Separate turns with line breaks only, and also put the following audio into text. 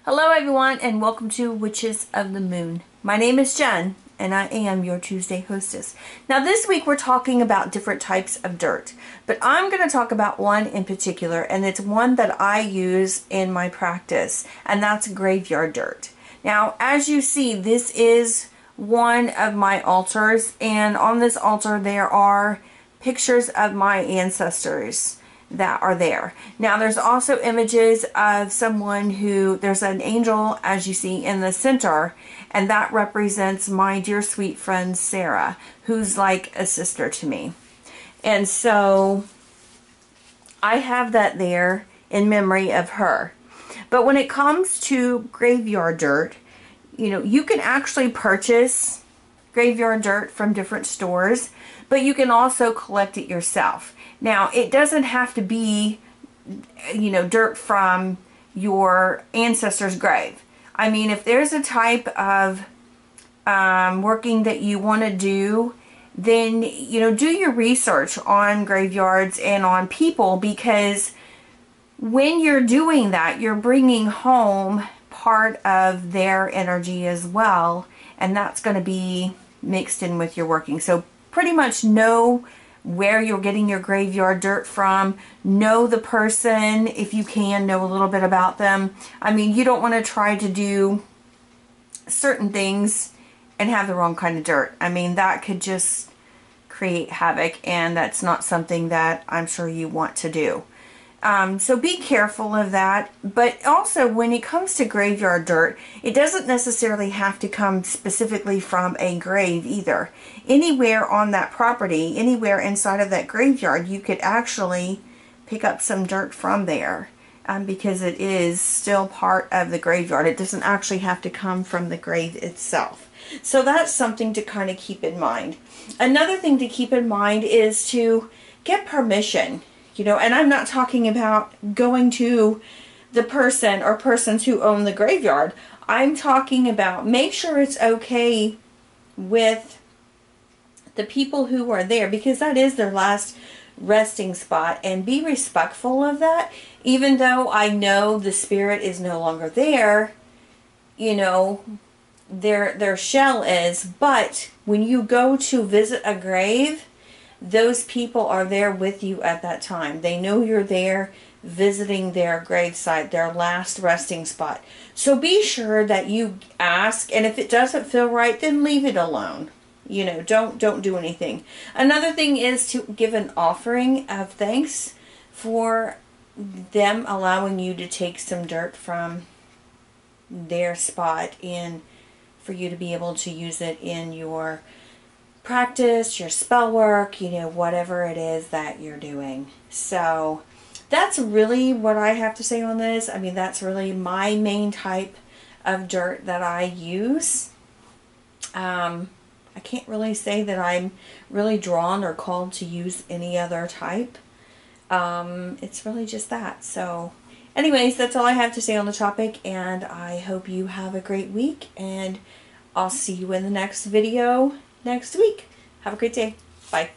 Hello everyone and welcome to Witches of the Moon. My name is Jen and I am your Tuesday hostess. Now this week we're talking about different types of dirt, but I'm going to talk about one in particular, and it's one that I use in my practice, and that's graveyard dirt. Now as you see, this is one of my altars, and on this altar there are pictures of my ancestors that are there. Now there's also images of someone who, there's an angel as you see in the center, and that represents my dear sweet friend Sarah, who's like a sister to me. And so I have that there in memory of her. But when it comes to graveyard dirt, you know, you can actually purchase graveyard dirt from different stores, but you can also collect it yourself. Now, it doesn't have to be, you know, dirt from your ancestor's grave. I mean, if there's a type of working that you want to do, then, you know, do your research on graveyards and on people, because when you're doing that, you're bringing home part of their energy as well, and that's going to be mixed in with your working. So pretty much know where you're getting your graveyard dirt from. Know the person, if you can, know a little bit about them. I mean, you don't want to try to do certain things and have the wrong kind of dirt. I mean, that could just create havoc, and that's not something that I'm sure you want to do. So be careful of that. But also, when it comes to graveyard dirt, it doesn't necessarily have to come specifically from a grave either. Anywhere on that property, anywhere inside of that graveyard, you could actually pick up some dirt from there, because it is still part of the graveyard. It doesn't actually have to come from the grave itself. So that's something to kind of keep in mind. Another thing to keep in mind is to get permission. You know, and I'm not talking about going to the person or persons who own the graveyard. I'm talking about make sure it's okay with the people who are there, because that is their last resting spot, and be respectful of that. Even though I know the spirit is no longer there, you know, their shell is, but when you go to visit a grave, those people are there with you at that time. They know you're there visiting their gravesite, their last resting spot. So be sure that you ask, and if it doesn't feel right, then leave it alone. You know, don't do anything. Another thing is to give an offering of thanks for them allowing you to take some dirt from their spot, and for you to be able to use it in your practice, your spell work, you know, whatever it is that you're doing. So that's really what I have to say on this. I mean, that's really my main type of dirt that I use. I can't really say that I'm really drawn or called to use any other type. It's really just that. So anyways, that's all I have to say on the topic, and I hope you have a great week, and I'll see you in the next video next week. Have a great day. Bye.